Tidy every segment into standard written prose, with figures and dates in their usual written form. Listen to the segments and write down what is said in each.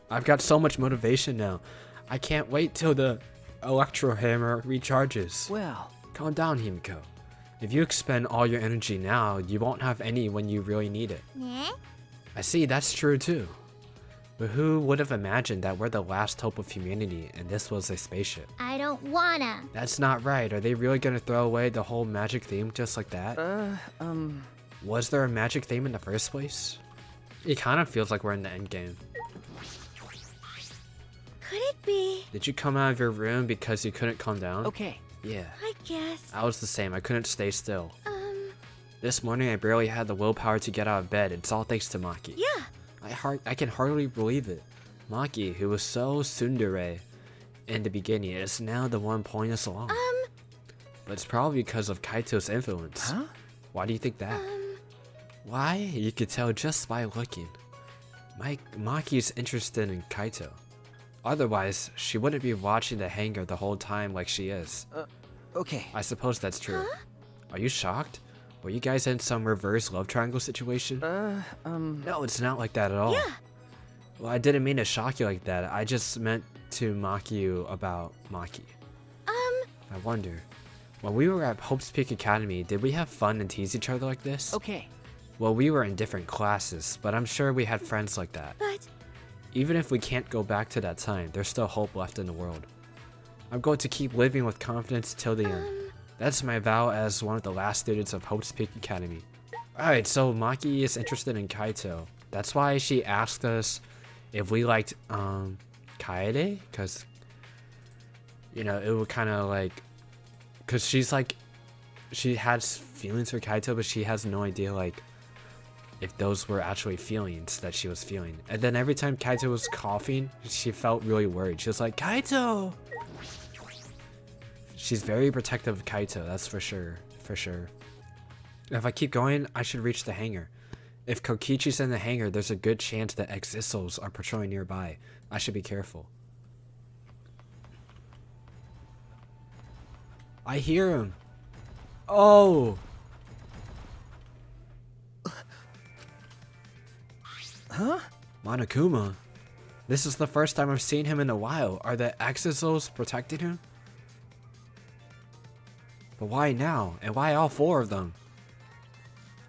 I've got so much motivation now. I can't wait till the electro hammer recharges. Well, Calm down, Himiko. If you expend all your energy now, you won't have any when you really need it. 네? I see, that's true too. But who would have imagined that we're the last hope of humanity and this was a spaceship? I don't wanna. That's not right. Are they really gonna throw away the whole magic theme just like that? Was there a magic theme in the first place? It kind of feels like we're in the end game. Could it be? Did you come out of your room because you couldn't calm down? okay. Yeah. I guess. I was the same. I couldn't stay still. This morning I barely had the willpower to get out of bed. It's all thanks to Maki. Yeah. I can hardly believe it. Maki, who was so tsundere in the beginning, is now the one pulling us along. But it's probably because of Kaito's influence. Huh? Why do you think that? Why? You could tell just by looking. Maki's interested in Kaito. Otherwise, she wouldn't be watching the hangar the whole time like she is. Okay. I suppose that's true. Are you shocked? Were you guys in some reverse love triangle situation? No, it's not like that at all. Yeah. Well, I didn't mean to shock you like that. I just meant to mock you about Maki. I wonder, when we were at Hope's Peak Academy, did we have fun and tease each other like this? Okay. Well, we were in different classes, but I'm sure we had friends like that. But Even if we can't go back to that time, there's still hope left in the world. I'm going to keep living with confidence till the end. That's my vow as one of the last students of Hope's Peak Academy. Alright, so Maki is interested in Kaito. That's why she asked us if we liked, Kaede? Because, you know, it would kind of like... Because she's like... She has feelings for Kaito, but she has no idea, like, if those were actually feelings that she was feeling. And then every time Kaito was coughing, she felt really worried. She was like, Kaito! She's very protective of Kaito, that's for sure. For sure. If I keep going, I should reach the hangar. If Kokichi's in the hangar, there's a good chance that Exisals are patrolling nearby. I should be careful. I hear him. Oh! Huh? Monokuma. This is the first time I've seen him in a while. Are the Exisals protecting him? But why now? And why all four of them?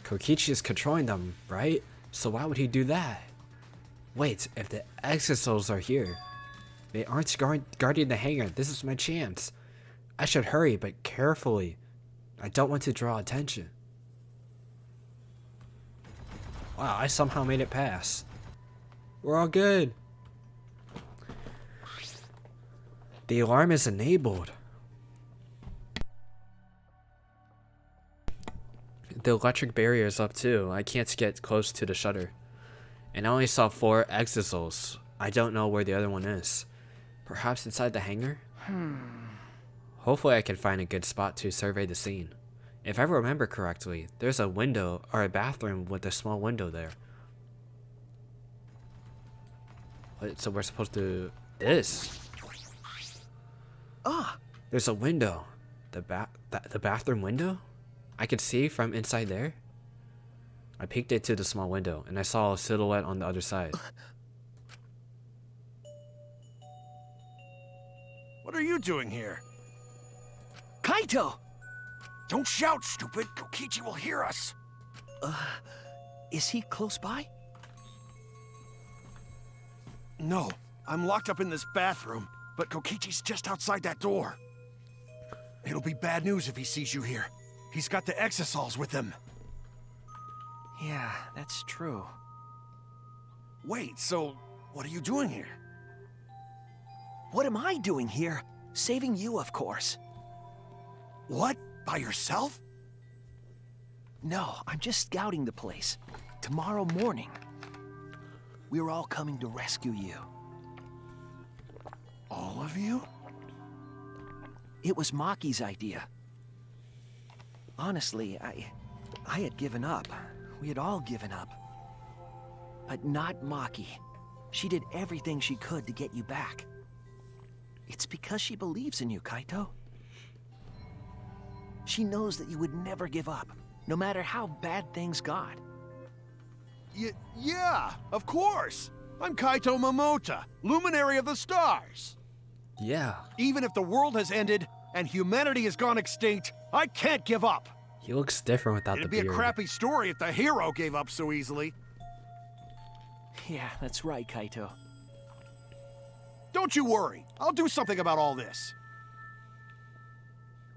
Kokichi is controlling them, right? So why would he do that? Wait, if the Exisals are here, they aren't guarding the hangar. This is my chance. I should hurry, but carefully. I don't want to draw attention. Wow, I somehow made it pass. We're all good. The alarm is enabled. The electric barrier is up too. I can't get close to the shutter. And I only saw 4 Exisals. I don't know where the other one is. Perhaps inside the hangar? Hopefully I can find a good spot to survey the scene. If I remember correctly, there's a window or a bathroom with a small window there. Wait, so we're supposed to... This? Ah! There's a window. The bathroom window? I could see from inside there. I peeked into the small window and I saw a silhouette on the other side. What are you doing here? Kaito! Don't shout, stupid! Kokichi will hear us! Is he close by? No, I'm locked up in this bathroom, but Kokichi's just outside that door. It'll be bad news if he sees you here. He's got the Exisals with him. Yeah, that's true. Wait, so what are you doing here? What am I doing here? Saving you, of course. What? By yourself? No, I'm just scouting the place. Tomorrow morning, we're all coming to rescue you. All of you? It was Maki's idea. Honestly, I had given up. We had all given up. But not Maki. She did everything she could to get you back. It's because she believes in you, Kaito. She knows that you would never give up, no matter how bad things got. Yeah, of course! I'm Kaito Momota, luminary of the stars. Yeah. Even if the world has ended and humanity has gone extinct, I can't give up. He looks different without It'd the be beard. a crappy story if the hero gave up so easily. Yeah, that's right, Kaito. Don't you worry. I'll do something about all this.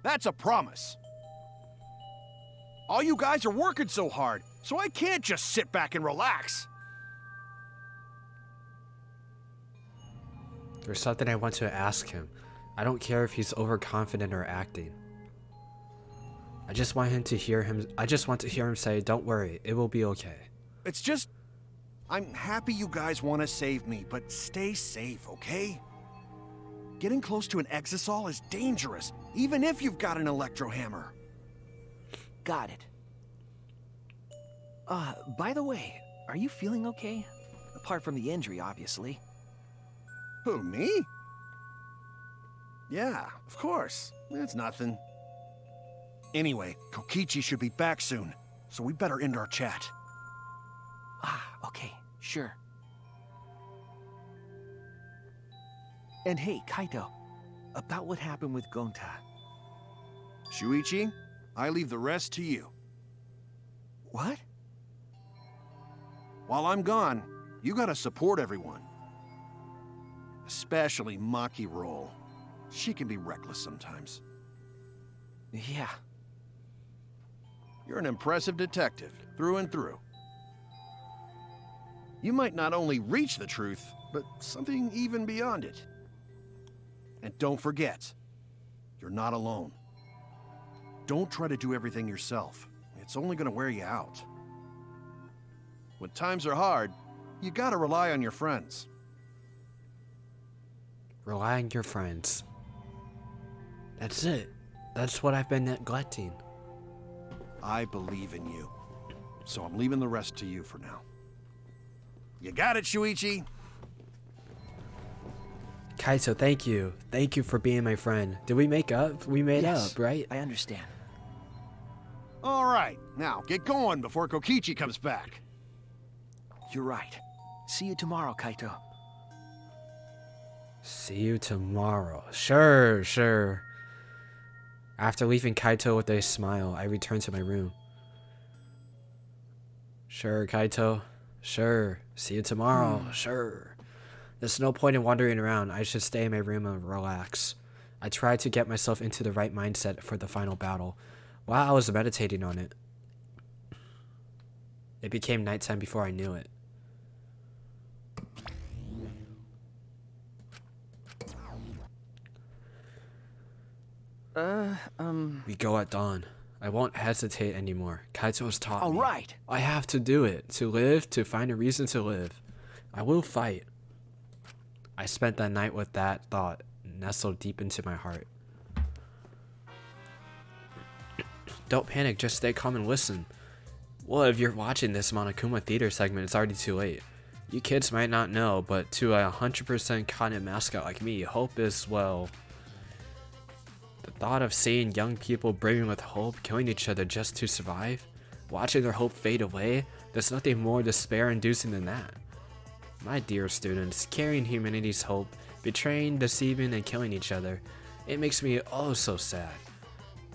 That's a promise. All you guys are working so hard, so I can't just sit back and relax. There's something I want to ask him. I don't care if he's overconfident or acting. I just want to hear him say, "Don't worry, it will be okay." It's just... I'm happy you guys want to save me, but stay safe, okay? Getting close to an Exisol is dangerous, even if you've got an electro hammer. Got it. By the way, are you feeling okay? Apart from the injury, obviously. Who, me? Yeah, of course. It's nothing. Anyway, Kokichi should be back soon, so we better end our chat. Okay, sure. And hey, Kaito, about what happened with Gonta. Shuichi, I leave the rest to you. What? While I'm gone, you gotta support everyone. Especially Maki Roll. She can be reckless sometimes. Yeah. You're an impressive detective, through and through. You might not only reach the truth, but something even beyond it. And don't forget, you're not alone. Don't try to do everything yourself. It's only gonna wear you out. When times are hard, you gotta rely on your friends. Rely on your friends. That's it. That's what I've been neglecting. I believe in you. So I'm leaving the rest to you for now. You got it, Shuichi? Kaito, thank you. Thank you for being my friend. Did we make up? We made Yes, up, right? I understand. All right, now get going before Kokichi comes back. You're right. See you tomorrow, Kaito. See you tomorrow. Sure, sure. After leaving Kaito with a smile, I returned to my room. Sure, Kaito. Sure. See you tomorrow. Sure. There's no point in wandering around. I should stay in my room and relax. I tried to get myself into the right mindset for the final battle. While I was meditating on it, it became nighttime before I knew it. We go at dawn. I won't hesitate anymore. Kaito has taught me. All right. I have to do it. To live, to find a reason to live. I will fight. I spent that night with that thought nestled deep into my heart. Don't panic, just stay calm and listen. Well, if you're watching this Monokuma Theater segment, it's already too late. You kids might not know, but to a 100% content mascot like me, hope is, well... The thought of seeing young people brimming with hope, killing each other just to survive, watching their hope fade away, there's nothing more despair-inducing than that. My dear students, carrying humanity's hope, betraying, deceiving, and killing each other, it makes me oh so sad.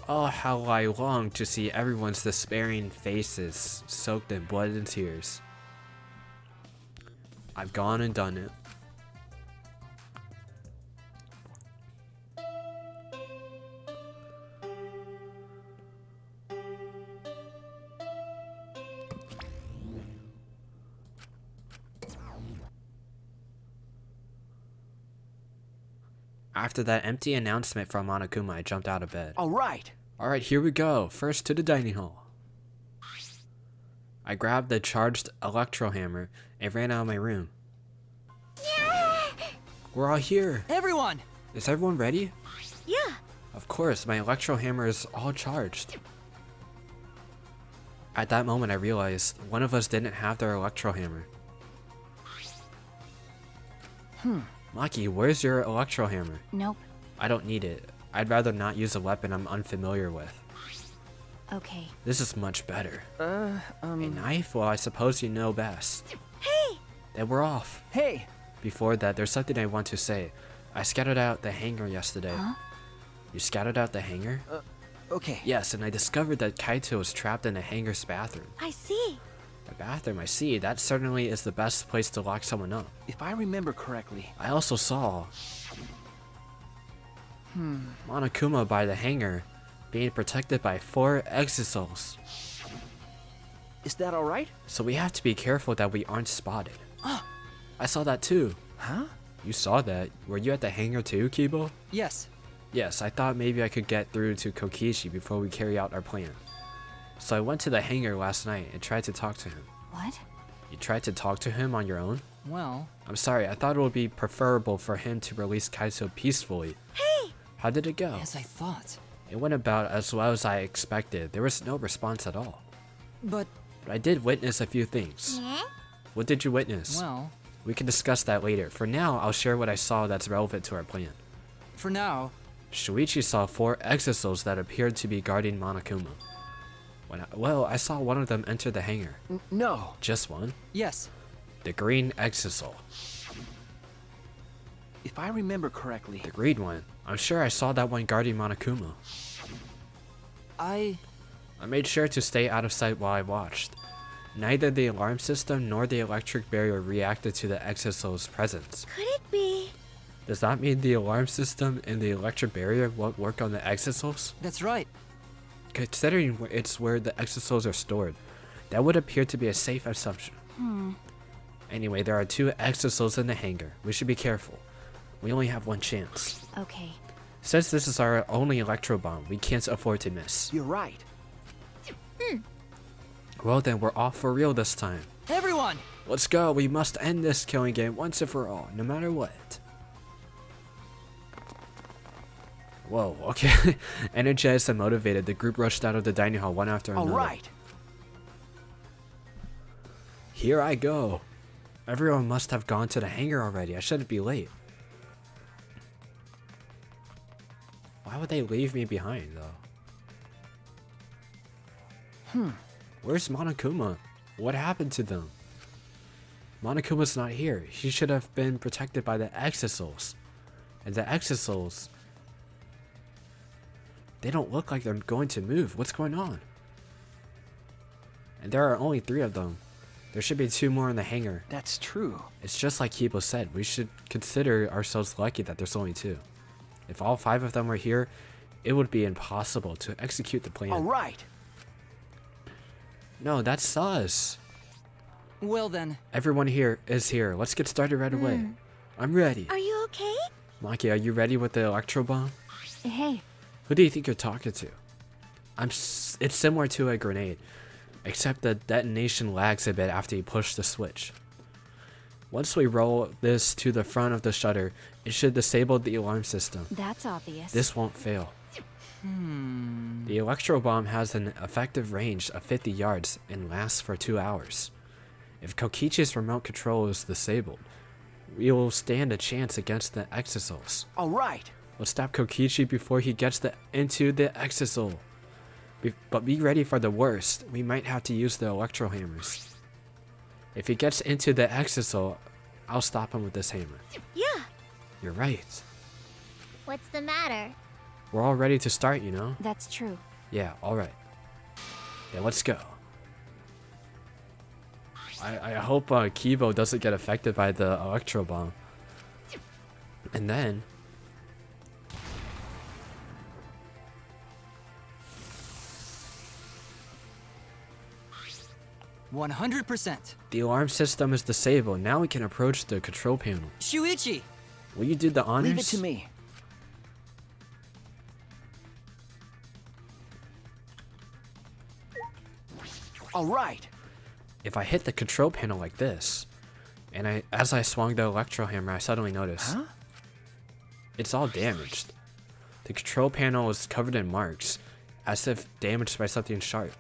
Oh, how I long to see everyone's despairing faces soaked in blood and tears. I've gone and done it. After that empty announcement from Monokuma, I jumped out of bed. All right. Alright, here we go. First to the dining hall. I grabbed the charged electro hammer and ran out of my room. We're all here. Everyone. Is everyone ready? Yeah. Of course, my electro hammer is all charged. At that moment, I realized one of us didn't have their electro hammer. Maki, where's your electro hammer? Nope. I don't need it. I'd rather not use a weapon I'm unfamiliar with. Okay. This is much better. A knife? Well, I suppose you know best. Hey! And we're off. Hey! Before that, there's something I want to say. I scouted out the hangar yesterday. Huh? You scouted out the hangar? Okay. Yes, and I discovered that Kaito was trapped in the hangar's bathroom. I see. The bathroom, I see. That certainly is the best place to lock someone up. If I remember correctly... I also saw... Monokuma by the hangar, being protected by 4 exisouls. Is that alright? So we have to be careful that we aren't spotted. I saw that too. Huh? You saw that. Were you at the hangar too, Kibo? Yes. Yes, I thought maybe I could get through to Kokichi before we carry out our plan. So I went to the hangar last night and tried to talk to him. What? You tried to talk to him on your own? Well... I'm sorry, I thought it would be preferable for him to release Kaito peacefully. Hey! How did it go? As I thought. It went about as well as I expected. There was no response at all. But I did witness a few things. Yeah? What did you witness? well, We can discuss that later. For now, I'll share what I saw that's relevant to our plan. for now... Shuichi saw 4 exisouls that appeared to be guarding Monokuma. Well, I saw one of them enter the hangar. No. Just one? Yes. The green exisol. If I remember correctly... The green one. I'm sure I saw that one guarding Monokuma. I made sure to stay out of sight while I watched. Neither the alarm system nor the electric barrier reacted to the exosol's presence. Could it be? Does that mean the alarm system and the electric barrier won't work on the exosols? That's right. Considering it's where the exosols are stored, that would appear to be a safe assumption. Anyway, there are 2 exosols in the hangar. We should be careful. We only have one chance. Okay. Since this is our only electro bomb, we can't afford to miss. You're right. Well then, we're off for real this time. Everyone! Let's go, we must end this killing game once and for all, no matter what. Whoa, okay. Energized and motivated, the group rushed out of the dining hall one after another. Alright. Here I go. Everyone must have gone to the hangar already. I shouldn't be late. Why would they leave me behind, though? Where's Monokuma? What happened to them? Monokuma's not here. He should have been protected by the exisouls. And the exisouls... They don't look like they're going to move. What's going on? And there are only 3 of them. There should be 2 more in the hangar. That's true. It's just like Kibo said, we should consider ourselves lucky that there's only 2. If all 5 of them were here, it would be impossible to execute the plan. Alright. No, that's sus. Well then. Everyone here is here. Let's get started right away. I'm ready. Are you okay? Maki, are you ready with the electro bomb? Hey. Who do you think you're talking to? It's similar to a grenade, except the detonation lags a bit after you push the switch. Once we roll this to the front of the shutter, it should disable the alarm system. That's obvious. This won't fail. The electro bomb has an effective range of 50 yards and lasts for 2 hours. If Kokichi's remote control is disabled, we will stand a chance against the exisouls. Alright. Let's stop Kokichi before he gets into the exisol. But be ready for the worst. We might have to use the electro hammers. If he gets into the exisol, I'll stop him with this hammer. Yeah. You're right. What's the matter? We're all ready to start, you know? That's true. Yeah, alright. Then let's go. I hope Kibo doesn't get affected by the electro bomb. And then... 100%. The alarm system is disabled. Now we can approach the control panel. Shuichi! Will you do the honors? Leave it to me. Alright. If I hit the control panel like this, and as I swung the electro hammer, I suddenly noticed it's all damaged. The control panel is covered in marks, as if damaged by something sharp.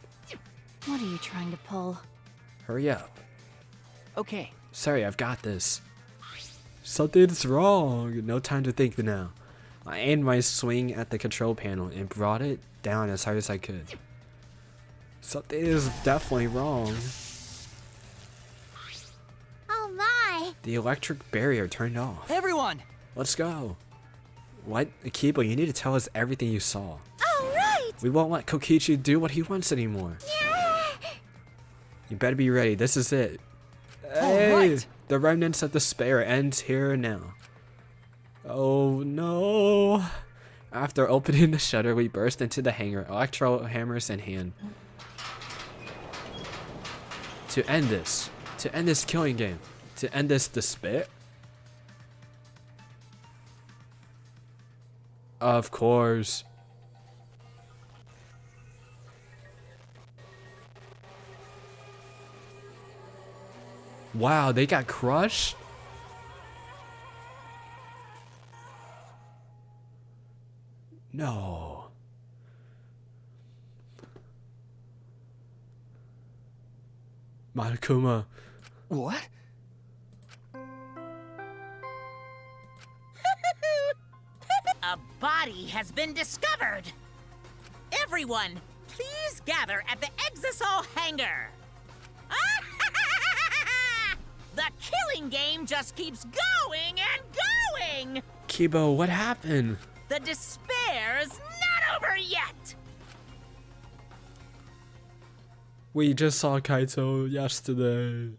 What are you trying to pull? Hurry up. Okay. Sorry, I've got this. Something's wrong. No time to think now. I aimed my swing at the control panel and brought it down as hard as I could. Something is definitely wrong. Oh my! The electric barrier turned off. Everyone! Let's go. What? Akiba, you need to tell us everything you saw. All right. We won't let Kokichi do what he wants anymore. You better be ready. This is it. Hey, right. The remnants of despair ends here and now. Oh no. After opening the shutter, we burst into the hangar, electro hammers in hand. To end this killing game, to end this despair. Of course. Wow, they got crushed? No. Monokuma. What? A body has been discovered. Everyone, please gather at the Exisol hangar. The killing game just keeps going and going. Kibo, what happened? The despair's not over yet. We just saw Kaito yesterday.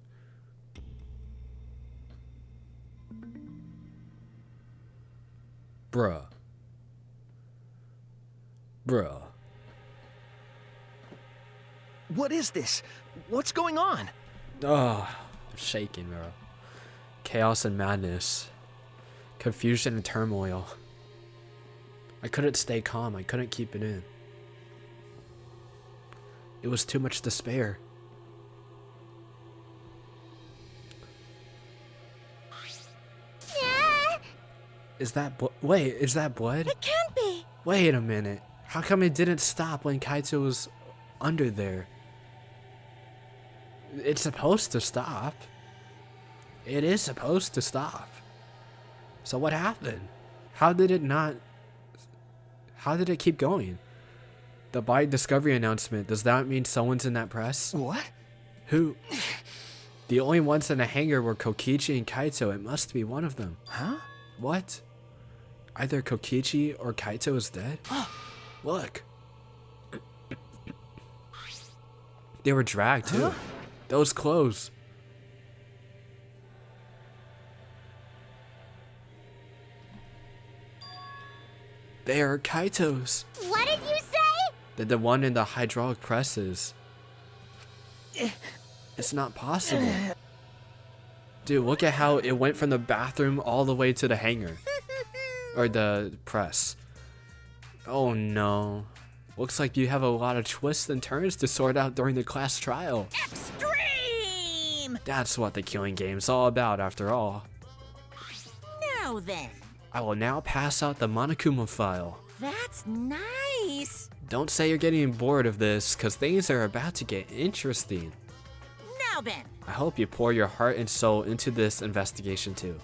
Bruh. What is this? What's going on? Oh, I'm shaking, bro. Chaos and madness. Confusion and turmoil. I couldn't stay calm. I couldn't keep it in. It was too much despair. Is that wait, is that blood? It can't be. Wait a minute. How come it didn't stop when Kaito was under there? It's supposed to stop. It is supposed to stop. So what happened? How did it not? How did it keep going? The body discovery announcement, does that mean someone's in that press? What? Who? The only ones in the hangar were Kokichi and Kaito. It must be one of them. Huh? What? Either Kokichi or Kaito is dead? Look. They were dragged too. Huh? Those clothes. They are Kaito's. What did you say? The one in the hydraulic presses. It's not possible. Dude, look at how it went from the bathroom all the way to the hangar. Or the press. Oh no. Looks like you have a lot of twists and turns to sort out during the class trial. Extreme! That's what the killing game's all about after all. Now then, I will now pass out the Monokuma file. that's nice. Don't say you're getting bored of this, cause things are about to get interesting. Now then, I hope you pour your heart and soul into this investigation too.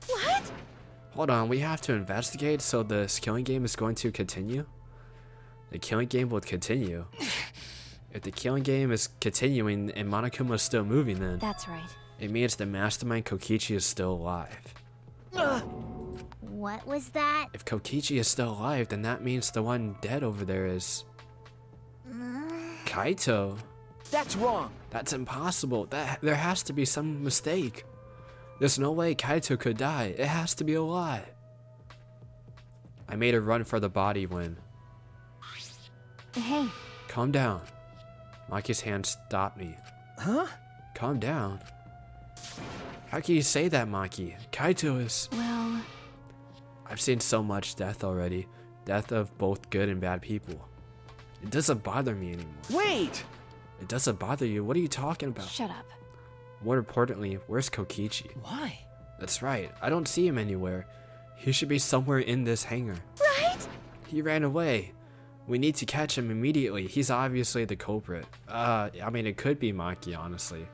What? Hold on, we have to investigate, so this killing game is going to continue? The killing game will continue. If the killing game is continuing and Monokuma is still moving, then That's right. it means the mastermind Kokichi is still alive. What was that? If Kokichi is still alive, then that means the one dead over there is Kaito. That's wrong. That's impossible. There has to be some mistake. There's no way Kaito could die. It has to be a lie. I made a run for the body when... Hey, Calm down. Maki's hand stopped me. Huh? Calm down. How can you say that, Maki? Kaito is... well, I've seen so much death already. Death of both good and bad people. It doesn't bother me anymore. Wait! It doesn't bother you? What are you talking about? shut up. More importantly, where's Kokichi? Why? That's right. I don't see him anywhere. He should be somewhere in this hangar. Right? He ran away. We need to catch him immediately. He's obviously the culprit. I mean, it could be Maki, honestly.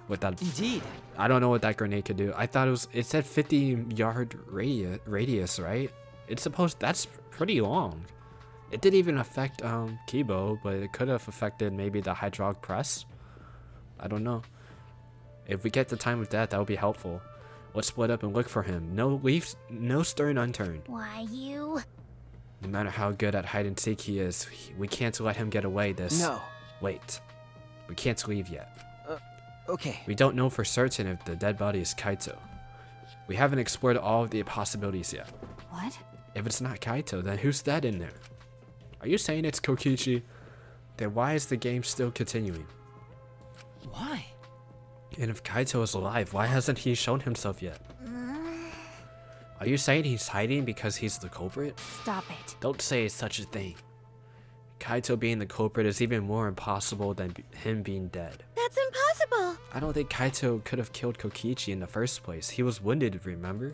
With that, Indeed. I don't know what that grenade could do. I thought it said 50-yard radius, right? It's supposed, that's pretty long. It didn't even affect Kibo, but it could have affected maybe the hydraulic press I don't know. If we get the time of death, that would be helpful. Let's split up and look for him. No stone unturned. Why, you? No matter how good at hide and seek he is, we can't let him get away this. No. Wait. We can't leave yet. Okay. We don't know for certain if the dead body is Kaito. We haven't explored all of the possibilities yet. What? If it's not Kaito, then who's dead in there? Are you saying it's Kokichi? Then why is the game still continuing? Why? And if Kaito is alive, why hasn't he shown himself yet? Are you saying he's hiding because he's the culprit? Stop it. Don't say such a thing. Kaito being the culprit is even more impossible than him being dead. That's impossible. I don't think Kaito could have killed Kokichi in the first place. He was wounded, remember?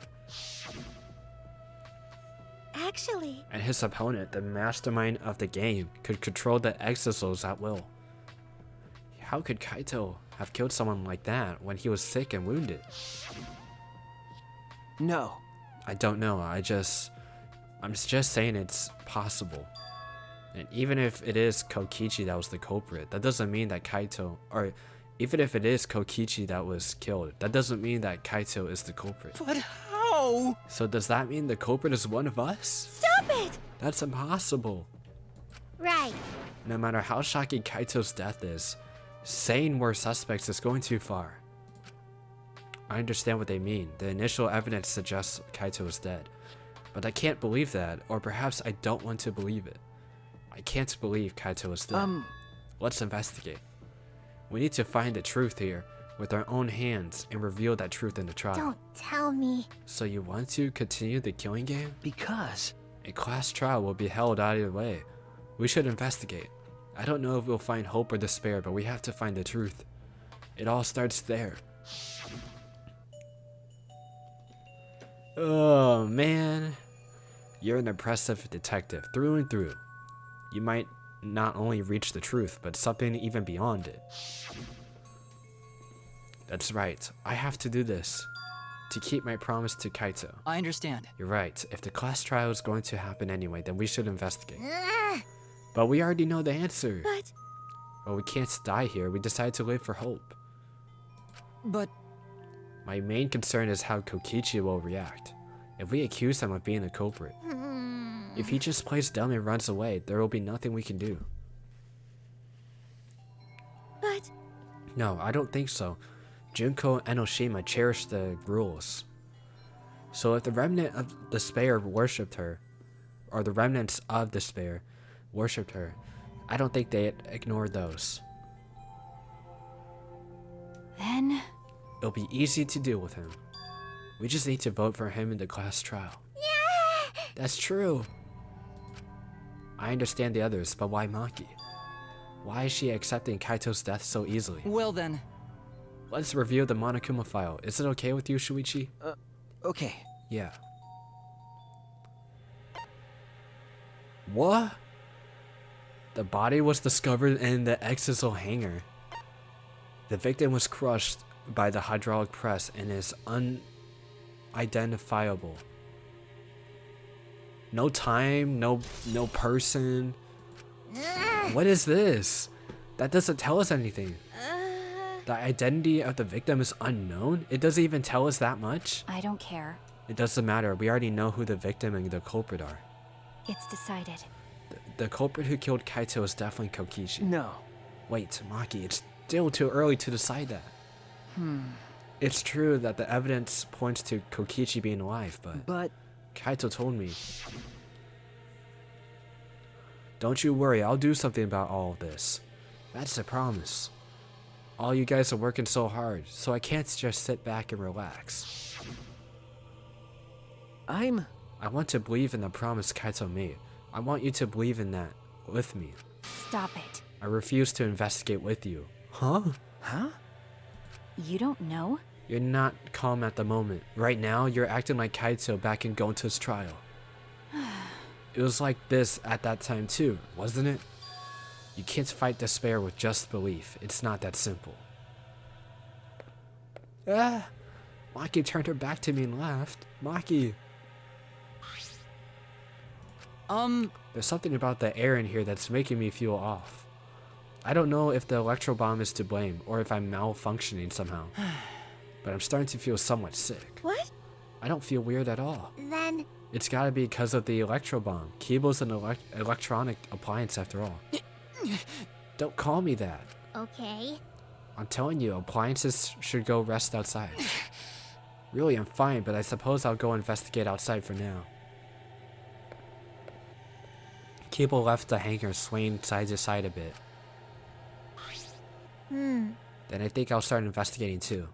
Actually, And his opponent, the mastermind of the game, could control the exosouls at will. How could Kaito have killed someone like that when he was sick and wounded? No. I don't know. I'm just saying it's possible. And even if it is Kokichi that was the culprit, that doesn't mean that Kaito, or even if it is Kokichi that was killed, that doesn't mean that Kaito is the culprit. But how? So does that mean the culprit is one of us? stop it. That's impossible. Right. No matter how shocking Kaito's death is, saying we're suspects is going too far. I understand what they mean. The initial evidence suggests Kaito is dead. But I can't believe that, or perhaps I don't want to believe it. I can't believe Kaito is dead. Let's investigate. We need to find the truth here with our own hands and reveal that truth in the trial. Don't tell me. So you want to continue the killing game? Because... A class trial will be held either way. We should investigate. I don't know if we'll find hope or despair, but we have to find the truth. It all starts there. Oh man, you're an impressive detective through and through. You might not only reach the truth, but something even beyond it. That's right, I have to do this to keep my promise to Kaito. I understand. You're right, if the class trial is going to happen anyway, then we should investigate. Ugh, But we already know the answer. but Well, we can't die here, we decided to live for hope. But My main concern is how Kokichi will react. If we accuse him of being the culprit, if he just plays dumb and runs away, there will be nothing we can do. but No, I don't think so. Junko and Oshima cherished the rules. So if the remnant of despair worshipped her, or the remnants of despair worshipped her, I don't think they ignored those. then It'll be easy to deal with him. We just need to vote for him in the class trial. That's true. I understand the others, but why Maki? Why is she accepting Kaito's death so easily? well then, Let's review the Monokuma file. Is it okay with you, Shuichi? Okay. Yeah. What? The body was discovered in the exisal hangar. The victim was crushed by the hydraulic press and is unidentifiable. No time, no person. What is this? That doesn't tell us anything. The identity of the victim is unknown? It doesn't even tell us that much? I don't care. It doesn't matter. We already know who the victim and the culprit are. It's decided. The culprit who killed Kaito is definitely Kokichi. No. Wait, Maki, it's still too early to decide that. It's true that the evidence points to Kokichi being alive, but But... Kaito told me. Don't you worry, I'll do something about all of this. That's a promise. All you guys are working so hard, so I can't just sit back and relax. I want to believe in the promise Kaito made. I want you to believe in that with me. Stop it. I refuse to investigate with you. Huh? Huh? You don't know? You're not calm at the moment. Right now, you're acting like Kaito back in Gonta's trial. It was like this at that time too, wasn't it? You can't fight despair with just belief. It's not that simple. Ah! Maki turned her back to me and laughed. Maki! There's something about the air in here that's making me feel off. I don't know if the electro bomb is to blame or if I'm malfunctioning somehow. But I'm starting to feel somewhat sick. What? I don't feel weird at all. Then... It's gotta be because of the electro bomb. Kible's an electronic appliance after all. Don't call me that. Okay. I'm telling you, appliances should go rest outside. Really, I'm fine, but I suppose I'll go investigate outside for now. Cable left the hangar swaying side to side a bit. Then I think I'll start investigating too.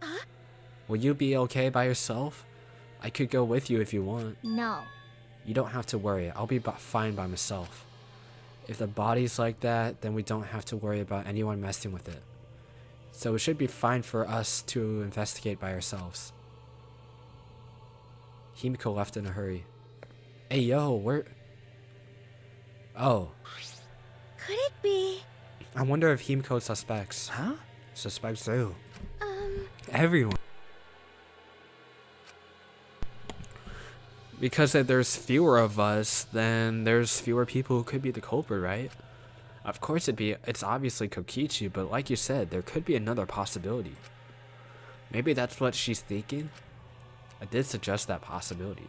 Will you be okay by yourself? I could go with you if you want. No. You don't have to worry. I'll be fine by myself. If the body's like that, then we don't have to worry about anyone messing with it. So it should be fine for us to investigate by ourselves. Himiko left in a hurry. Hey yo, where... Oh. Could it be... I wonder if Himiko suspects. Huh? Suspects who? Everyone. Because if there's fewer of us, then there's fewer people who could be the culprit, right? Of course it's obviously Kokichi, but like you said, there could be another possibility. Maybe that's what she's thinking? I did suggest that possibility.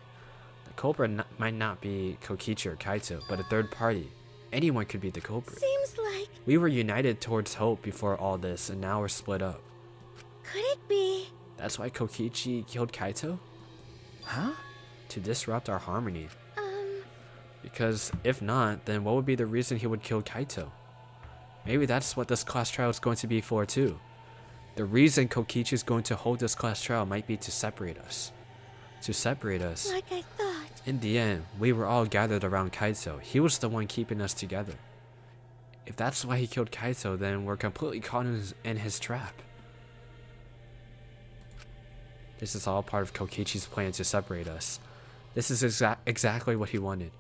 The culprit might not be Kokichi or Kaito, but a third party. Anyone could be the culprit. Seems like... We were united towards hope before all this, and now we're split up. Could it be... That's why Kokichi killed Kaito? Huh? To disrupt our harmony. Because if not, then what would be the reason he would kill Kaito? Maybe that's what this class trial is going to be for too. The reason Kokichi is going to hold this class trial might be to separate us. To separate us. Like I thought. In the end, we were all gathered around Kaito. He was the one keeping us together. If that's why he killed Kaito, then we're completely caught in his trap. This is all part of Kokichi's plan to separate us. This is exactly what he wanted.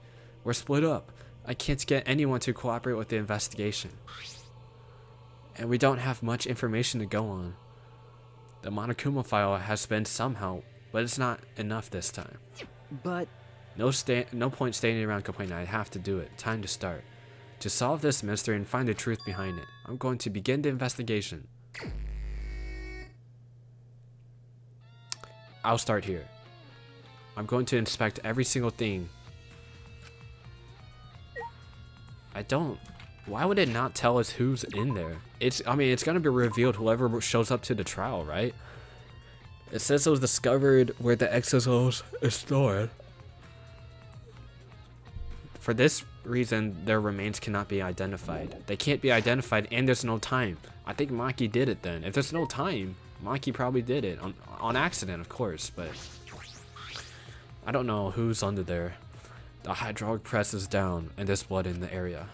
We're split up. I can't get anyone to cooperate with the investigation. And we don't have much information to go on. The Monokuma file has been some help, but it's not enough this time. But... No point standing around complaining. I have to do it. Time to start. To solve this mystery and find the truth behind it, I'm going to begin the investigation. I'll start here. I'm going to inspect every single thing. Why would it not tell us who's in there? I mean, it's gonna be revealed whoever shows up to the trial, right? It says it was discovered where the exosols is stored. For this reason, their remains cannot be identified. They can't be identified, and there's no time. I think Maki did it then. If there's no time, Maki probably did it. On accident, of course, but... I don't know who's under there. The hydraulic press is down, and there's blood in the area.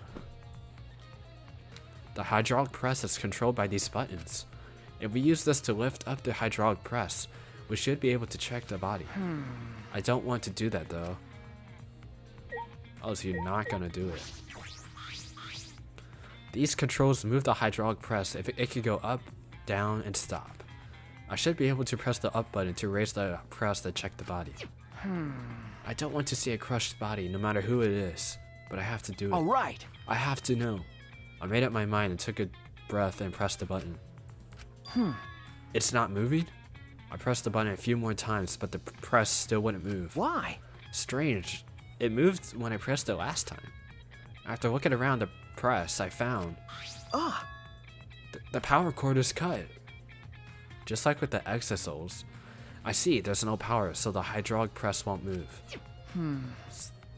The hydraulic press is controlled by these buttons. If we use this to lift up the hydraulic press, we should be able to check the body. I don't want to do that though. Oh, so you're not gonna do it. These controls move the hydraulic press if it could go up, down, and stop. I should be able to press the up button to raise the press to check the body. I don't want to see a crushed body no matter who it is, but I have to do it. All right. I have to know. I made up my mind and took a breath and pressed the button. It's not moving? I pressed the button a few more times, but the press still wouldn't move. Why? Strange. It moved when I pressed it last time. After looking around the press, I found... The power cord is cut. Just like with the exosols. I see, there's no power, so the hydraulic press won't move.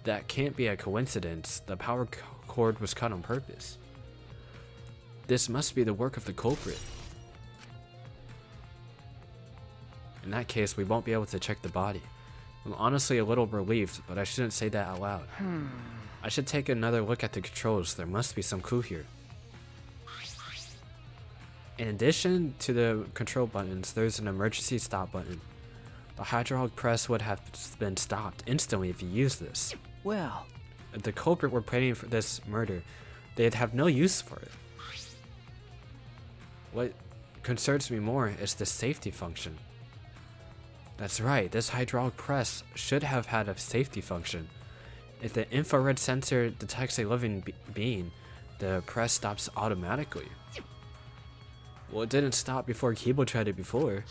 That can't be a coincidence. The power cord was cut on purpose. This must be the work of the culprit. In that case, we won't be able to check the body. I'm honestly a little relieved, but I shouldn't say that out loud. I should take another look at the controls. There must be some clue here. In addition to the control buttons, there's an emergency stop button. The hydraulic press would have been stopped instantly if you used this. Well... If the culprit were planning for this murder, they'd have no use for it. What concerns me more is the safety function. That's right, this hydraulic press should have had a safety function. If the infrared sensor detects a living being, the press stops automatically. Well, it didn't stop before Kibo tried it before.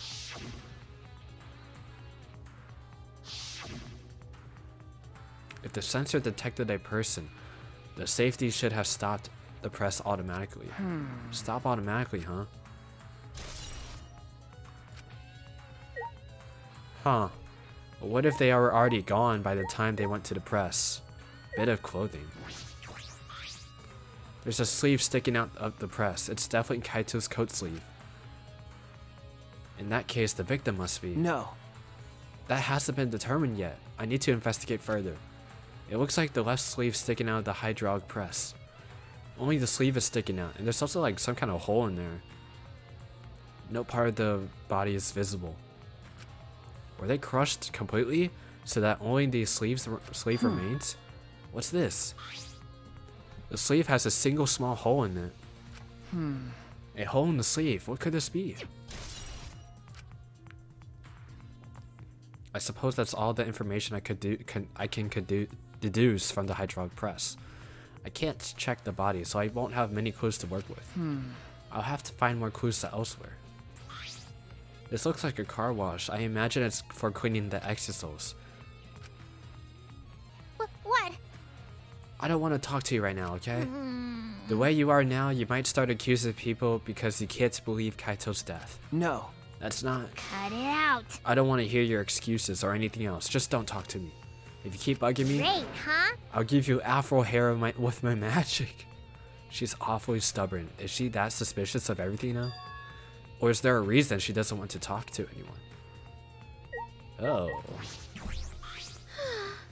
If the sensor detected a person, the safety should have stopped the press automatically. Stop automatically, huh? Huh. What if they are already gone by the time they went to the press? Bit of clothing. There's a sleeve sticking out of the press. It's definitely Kaito's coat sleeve. In that case, the victim must be. No. That hasn't been determined yet. I need to investigate further. It looks like the left sleeve sticking out of the hydraulic press. Only the sleeve is sticking out, and there's also like some kind of hole in there. No part of the body is visible. Were they crushed completely so that only the sleeve remains? What's this? The sleeve has a single small hole in it. A hole in the sleeve. What could this be? I suppose that's all the information I can deduce from the hydraulic press. I can't check the body, so I won't have many clues to work with. I'll have to find more clues elsewhere. This looks like a car wash. I imagine it's for cleaning the exosoles. What? I don't want to talk to you right now, okay? The way you are now, you might start accusing people because you can't believe Kaito's death. No. That's not... Cut it out. I don't want to hear your excuses or anything else. Just don't talk to me. If you keep bugging me, Great, huh? I'll give you afro hair with my magic. She's awfully stubborn. Is she that suspicious of everything now? Or is there a reason she doesn't want to talk to anyone? Oh.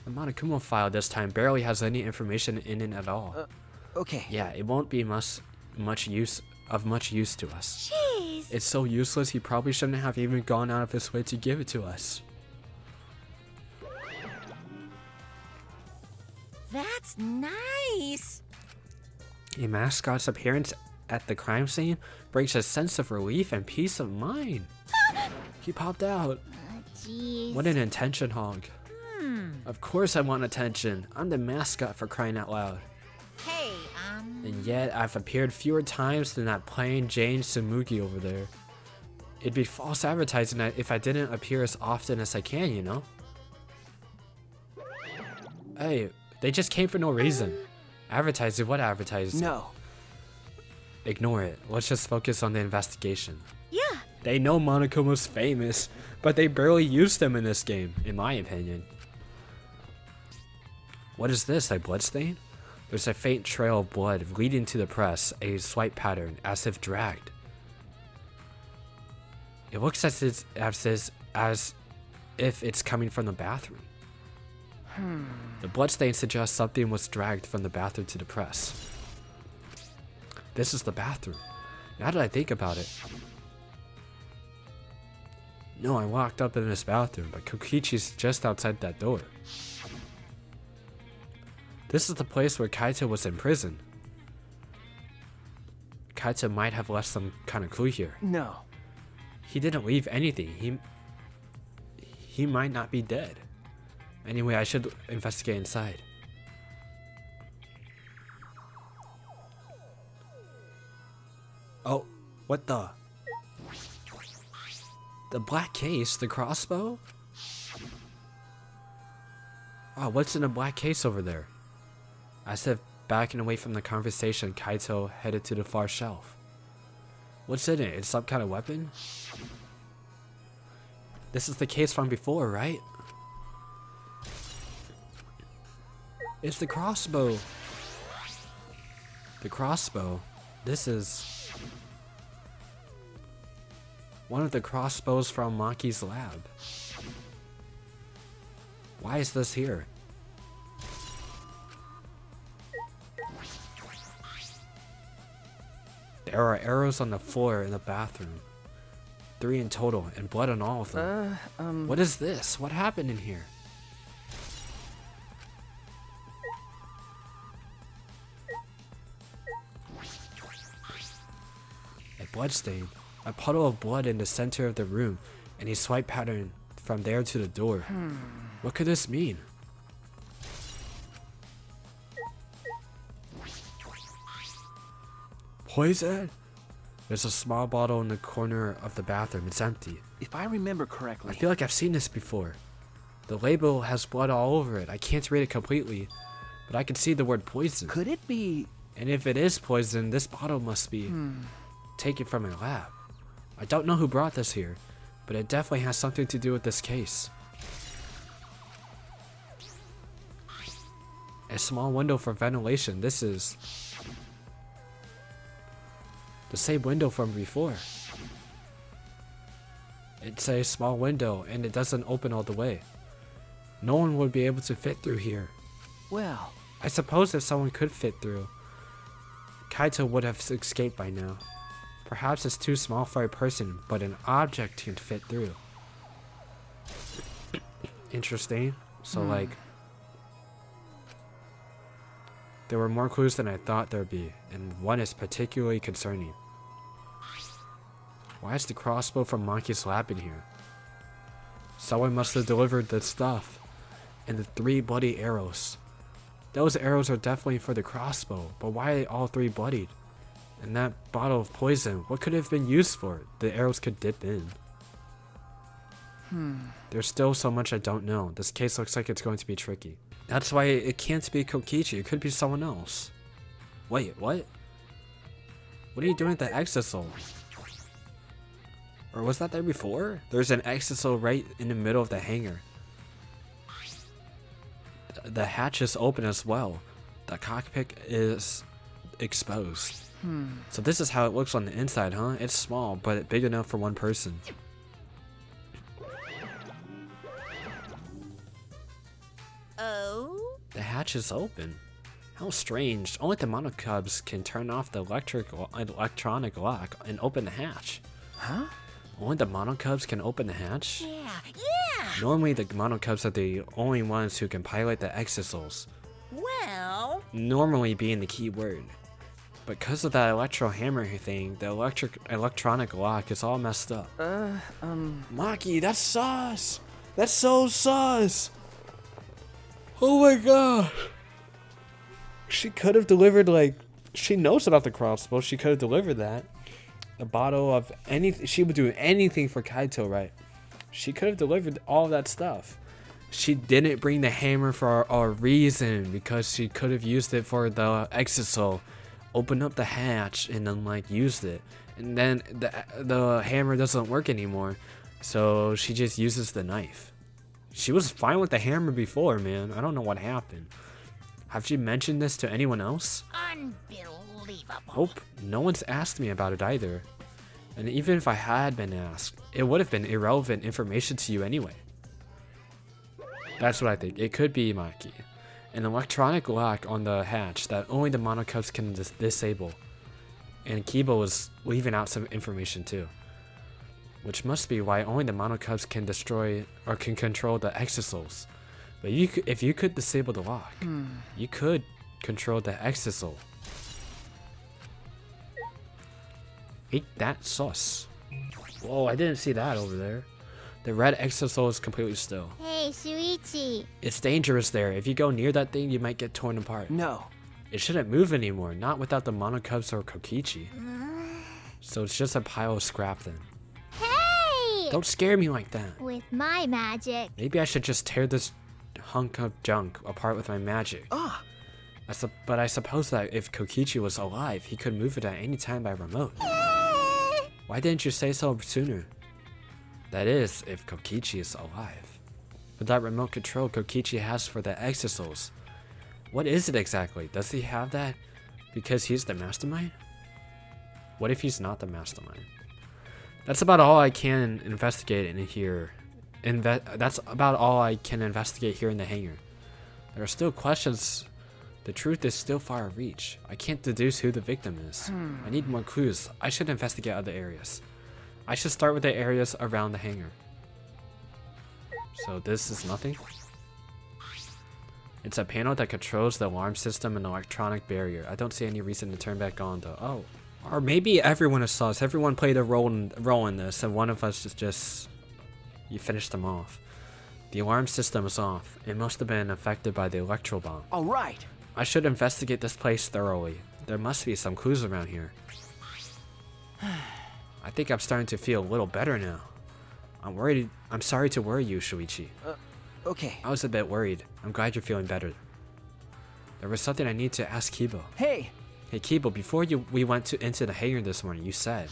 The Monokuma file this time barely has any information in it at all. Okay. Yeah, it won't be much use to us. Jeez. It's so useless he probably shouldn't have even gone out of his way to give it to us. That's nice. A mascot's appearance at the crime scene brings a sense of relief and peace of mind. He popped out. Jeez. What an attention hog. Of course I want attention. I'm the mascot, for crying out loud. Hey, And yet I've appeared fewer times than that plain Jane Sumugi over there. It'd be false advertising if I didn't appear as often as I can, you know? Hey, they just came for no reason. Advertising? What advertising? No. Ignore it. Let's just focus on the investigation. Yeah. They know Monokuma's famous, but they barely used him in this game, in my opinion. What is this, a bloodstain? There's a faint trail of blood leading to the press, a swipe pattern, as if dragged. It looks as if it's coming from the bathroom. The bloodstain suggests something was dragged from the bathroom to the press. This is the bathroom. Now that I think about it. No, I'm locked up in this bathroom, but Kokichi's just outside that door. This is the place where Kaito was in prison. Kaito might have left some kind of clue here. No. He didn't leave anything. He might not be dead. Anyway, I should investigate inside. Oh, what the? The black case? The crossbow? Oh, what's in a black case over there? As if backing away from the conversation, Kaito headed to the far shelf. What's in it? It's some kind of weapon? This is the case from before, right? It's the crossbow. The crossbow. This is one of the crossbows from Maki's lab. Why is this here? There are arrows on the floor in the bathroom. 3 in total, and blood on all of them. What is this? What happened in here? A bloodstain. A puddle of blood in the center of the room, and a swipe pattern from there to the door. What could this mean? Poison? There's a small bottle in the corner of the bathroom. It's empty. If I remember I correctly... feel like I've seen this before. The label has blood all over it. I can't read it completely, but I can see the word poison. Could it be... And if it is poison, this bottle must be taken from a lab. I don't know who brought this here, but it definitely has something to do with this case. A small window for ventilation. This is the same window from before. It's a small window and it doesn't open all the way. No one would be able to fit through here. Well... I suppose if someone could fit through, Kaito would have escaped by now. Perhaps it's too small for a person, but an object can fit through. Interesting. So like, there were more clues than I thought there'd be, and one is particularly concerning. Why is the crossbow from Monkey's lab in here? Someone must have delivered the stuff. And the 3 bloody arrows. Those arrows are definitely for the crossbow, but why are they all 3 bloodied? And that bottle of poison, what could it have been used for? The arrows could dip in. There's still so much I don't know. This case looks like it's going to be tricky. That's why it can't be Kokichi. It could be someone else. Wait, what? What are you doing at the exisal? Or was that there before? There's an exisal right in the middle of the hangar. The hatch is open as well. The cockpit is exposed. So this is how it looks on the inside, huh? It's small, but big enough for one person. Oh? The hatch is open. How strange. Only the monocubs can turn off the electronic lock and open the hatch. Huh? Only the monocubs can open the hatch? Yeah. Normally the monocubs are the only ones who can pilot the exisals. Well... Normally being the key word. But because of that electro hammer thing, the electronic lock is all messed up. Maki, that's sus! That's so sus! Oh my god! She could have delivered, like, she knows about the crossbow, she could have delivered that. A bottle of anything, she would do anything for Kaito, right? She could have delivered all that stuff. She didn't bring the hammer for a reason, because she could have used it for the exisal. Opened up the hatch and then like used it. And then the hammer doesn't work anymore. So she just uses the knife. She was fine with the hammer before, man. I don't know what happened. Have you mentioned this to anyone else? Unbelievable. Nope. No one's asked me about it either. And even if I had been asked, it would have been irrelevant information to you anyway. That's what I think. It could be Maki. An electronic lock on the hatch that only the monocubs can disable. And Kibo was leaving out some information too. Which must be why only the monocubs can destroy or can control the exisals. But if you could disable the lock, you could control the exisal. Ain't that sus? Whoa, I didn't see that over there. The red exisal is completely still. Hey, Shuichi. It's dangerous there. If you go near that thing, you might get torn apart. No. It shouldn't move anymore, not without the monocubs or Kokichi. So it's just a pile of scrap then. Hey! Don't scare me like that. With my magic. Maybe I should just tear this hunk of junk apart with my magic. Ah! But I suppose that if Kokichi was alive, he could move it at any time by remote. Why didn't you say so sooner? That is, if Kokichi is alive. But that remote control Kokichi has for the exisals, what is it exactly? Does he have that because he's the mastermind? What if he's not the mastermind? That's about all I can investigate in here. That's about all I can investigate here in the hangar. There are still questions. The truth is still far of reach. I can't deduce who the victim is. I need more clues. I should investigate other areas. I should start with the areas around the hangar. So this is nothing? It's a panel that controls the alarm system and electronic barrier. I don't see any reason to turn back on though. Oh. Or maybe everyone is sus. Everyone played a role in this and one of us is just... You finished them off. The alarm system is off. It must have been affected by the electro bomb. All right. I should investigate this place thoroughly. There must be some clues around here. I think I'm starting to feel a little better now. I'm sorry to worry you, Shuichi. Okay. I was a bit worried. I'm glad you're feeling better. There was something I need to ask Kibo. Hey! Hey Kibo, before we went into the hangar this morning, you said.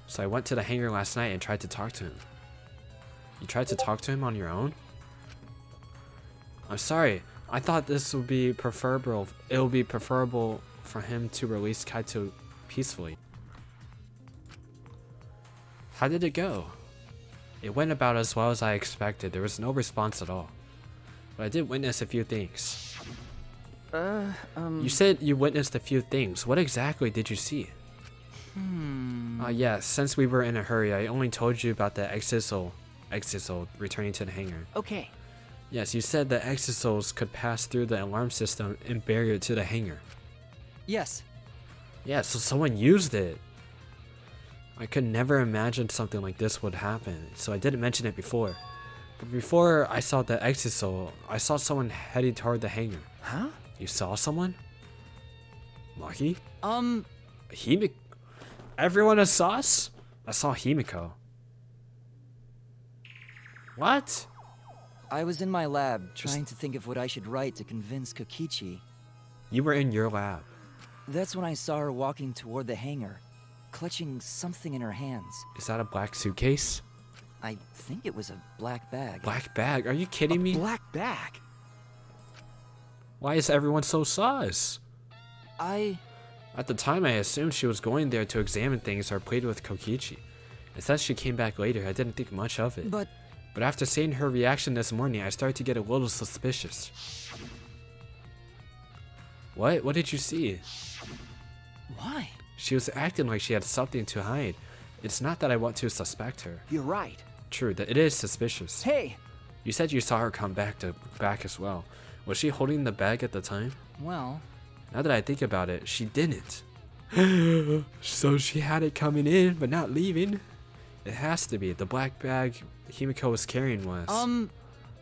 So I went to the hangar last night and tried to talk to him. You tried to talk to him on your own? I'm sorry. I thought this would be preferable. It would be preferable for him to release Kaito peacefully. How did it go? It went about as well as I expected. There was no response at all. But I did witness a few things. You said you witnessed a few things. What exactly did you see? Yeah, since we were in a hurry, I only told you about the Exisal returning to the hangar. Okay. Yes, you said the Exisals could pass through the alarm system and barrier to the hangar. Yes. Yeah, so someone used it. I could never imagine something like this would happen, so I didn't mention it before. But before I saw the Exisal, I saw someone heading toward the hangar. Huh? You saw someone? Maki? Himiko? Everyone is sus? I saw Himiko. What? I was in my lab trying to think of what I should write to convince Kokichi. You were in your lab. That's when I saw her walking toward the hangar, clutching something in her hands. Is that a black suitcase? I think it was a black bag. Black bag? Are you kidding me? Black bag? Why is everyone so sus? At the time, I assumed she was going there to examine things or plead with Kokichi. And since she came back later, I didn't think much of it. But after seeing her reaction this morning, I started to get a little suspicious. What? What did you see? Why? She was acting like she had something to hide. It's not that I want to suspect her. You're right. True, that it is suspicious. Hey! You said you saw her come back as well. Was she holding the bag at the time? Well... Now that I think about it, she didn't. So she had it coming in, but not leaving? It has to be. The black bag Himiko was carrying was.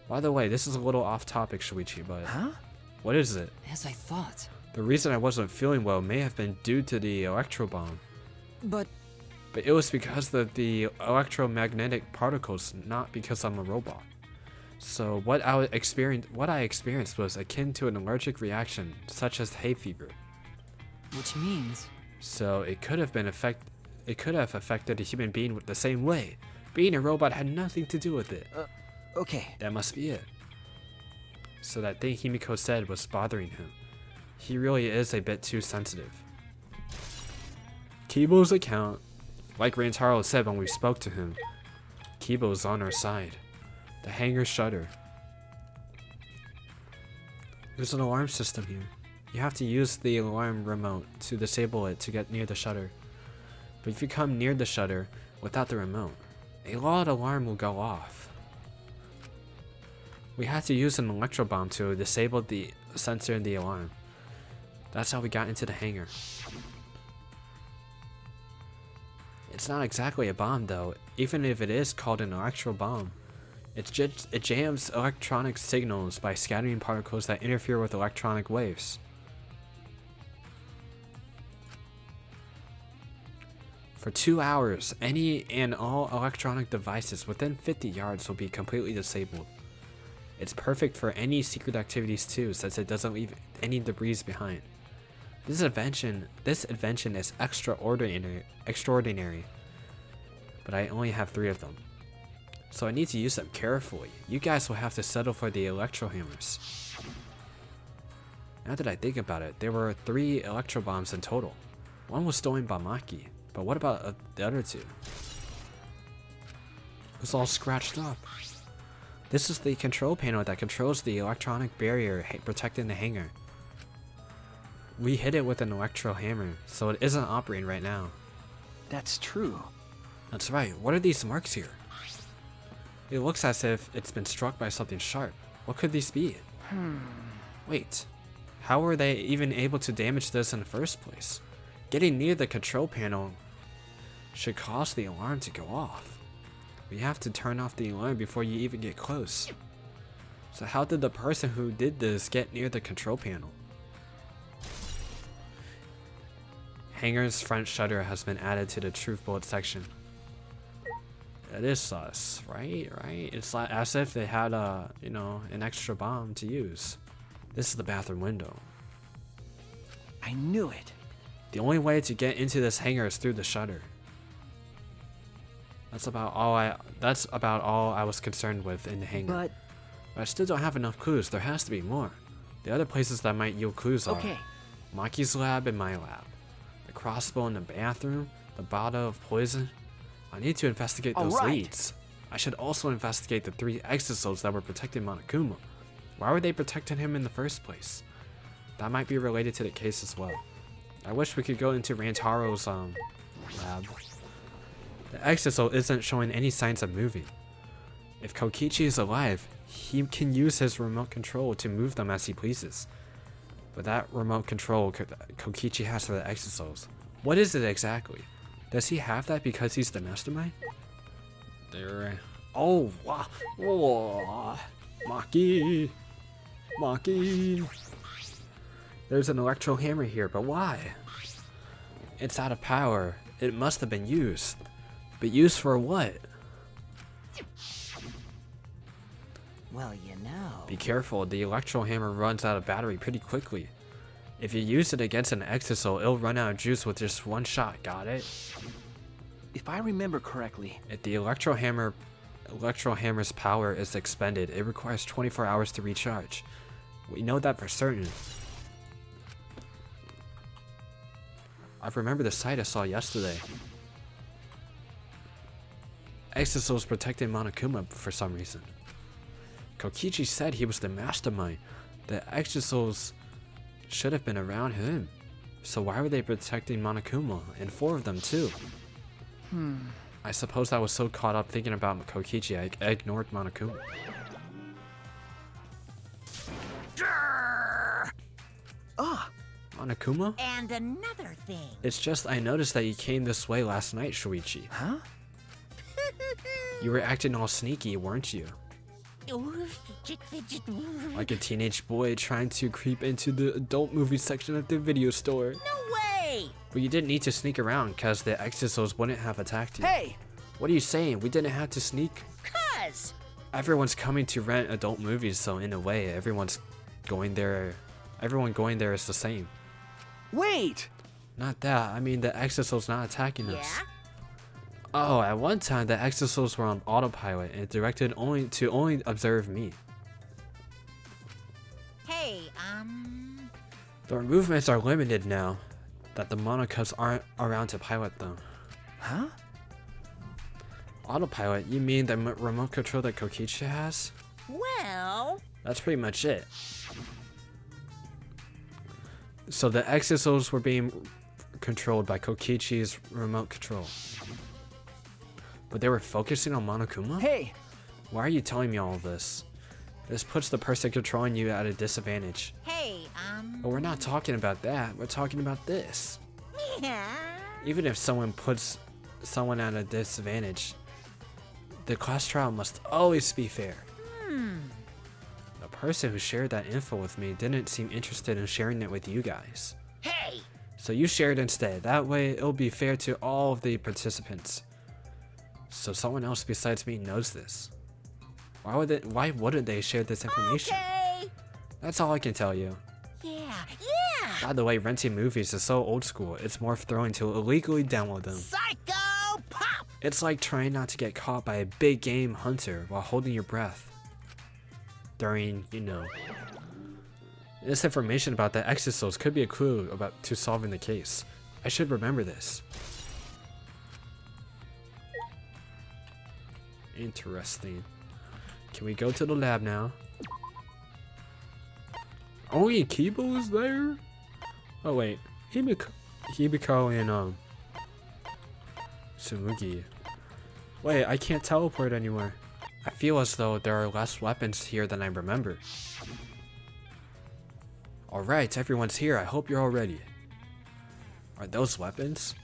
By the way, this is a little off topic, Shuichi, but... Huh? What is it? As I thought. The reason I wasn't feeling well may have been due to the electro bomb. But it was because of the electromagnetic particles, not because I'm a robot. So what I experienced was akin to an allergic reaction, such as hay fever. which means... So it could have affected a human being the same way. Being a robot had nothing to do with it. Okay. That must be it. So that thing Himiko said was bothering him. He really is a bit too sensitive. Kibo's account, like Rantaro said when we spoke to him, Kibo's on our side. The hangar shutter. There's an alarm system here. You have to use the alarm remote to disable it to get near the shutter. But if you come near the shutter without the remote, a loud alarm will go off. We had to use an electro bomb to disable the sensor in the alarm. That's how we got into the hangar. It's not exactly a bomb though, even if it is called an electro bomb. It jams electronic signals by scattering particles that interfere with electronic waves. For 2 hours, any and all electronic devices within 50 yards will be completely disabled. It's perfect for any secret activities too, since it doesn't leave any debris behind. This invention is extraordinary, but I only have 3 of them. So I need to use them carefully. You guys will have to settle for the electro hammers. Now that I think about it, there were 3 electro bombs in total. One was stolen by Maki, but what about the other 2? It's all scratched up. This is the control panel that controls the electronic barrier protecting the hangar. We hit it with an electro hammer, so it isn't operating right now. That's true. That's right. What are these marks here? It looks as if it's been struck by something sharp. What could these be? Wait. How were they even able to damage this in the first place? Getting near the control panel should cause the alarm to go off. We have to turn off the alarm before you even get close. So how did the person who did this get near the control panel? Hangar's front shutter has been added to the truth bullet section. It is sus, right? It's like as if they had a, you know, an extra bomb to use. This is the bathroom window. I knew it. The only way to get into this hangar is through the shutter. That's about all I was concerned with in the hangar. But I still don't have enough clues. There has to be more. The other places that might yield clues are okay, Maki's lab and my lab, the crossbow in the bathroom, the bottle of poison. I need to investigate those Alright. leads. I should also investigate the 3 exosols that were protecting Monokuma. Why were they protecting him in the first place? That might be related to the case as well. I wish we could go into Rantaro's lab. The exosol isn't showing any signs of moving. If Kokichi is alive, he can use his remote control to move them as he pleases. But that remote control Kokichi has for the exosols, what is it exactly? Does he have that because he's the mastermind? There. Oh, wow. Oh, Maki. There's an electro hammer here, but why? It's out of power. It must have been used. But used for what? Well, you know. Be careful, the electro hammer runs out of battery pretty quickly. If you use it against an exosol, it'll run out of juice with just one shot, got it? if I remember correctly, If the electro hammer's power is expended, it requires 24 hours to recharge. We know that for certain. I remember the sight I saw yesterday. Exosols protected Monokuma for some reason. Kokichi said he was the mastermind. The exosols should have been around him. So why were they protecting Monokuma? And 4 of them too. I suppose I was so caught up thinking about Kokichi I ignored Monokuma. ah, Monokuma? And another thing. It's just I noticed that you came this way last night, Shuichi. huh? You were acting all sneaky, weren't you? Fidget. Like a teenage boy trying to creep into the adult movie section at the video store. No way! But you didn't need to sneak around because the exosols wouldn't have attacked you. Hey, What are you saying? We didn't have to sneak? Cuz! Everyone's coming to rent adult movies, so in a way, everyone going there is the same. wait! Not that, I mean the exosols not attacking us. Yeah? Oh, at one time the exosols were on autopilot and directed only observe me. Hey, Their movements are limited now that the Monocups aren't around to pilot them. Huh? Autopilot? You mean the remote control that Kokichi has? well... That's pretty much it. So the exosols were being controlled by Kokichi's remote control. But they were focusing on Monokuma? Hey, Why are you telling me all of this? This puts the person controlling you at a disadvantage. Hey, But we're not talking about that, we're talking about this. yeah. Even if someone puts someone at a disadvantage, the class trial must always be fair. The person who shared that info with me didn't seem interested in sharing it with you guys. Hey! So you shared instead. That way it'll be fair to all of the participants. So someone else besides me knows this. Why wouldn't they share this information? Okay! That's all I can tell you. Yeah! By the way, renting movies is so old school, it's more thrilling to illegally download them. Psycho Pop! It's like trying not to get caught by a big game hunter while holding your breath. During, This information about the exosols could be a clue to solving the case. I should remember this. Interesting. Can we go to the lab now? Only Kibo is there? Oh wait, Hibiko and Tsumugi. Wait, I can't teleport anymore. I feel as though there are less weapons here than I remember. Alright, everyone's here. I hope you're all ready. Are those weapons?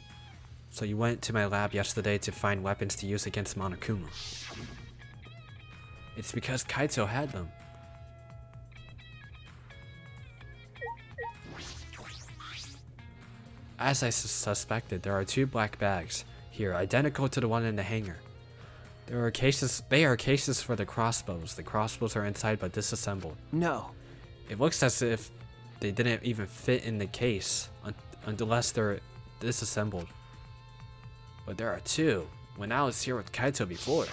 So you went to my lab yesterday to find weapons to use against Monokuma. It's because Kaito had them. As I suspected, there are 2 black bags here, identical to the one in the hangar. They are cases for the crossbows. The crossbows are inside but disassembled. No. It looks as if they didn't even fit in the case unless they're disassembled. But there are 2. When I was here with Kaito before,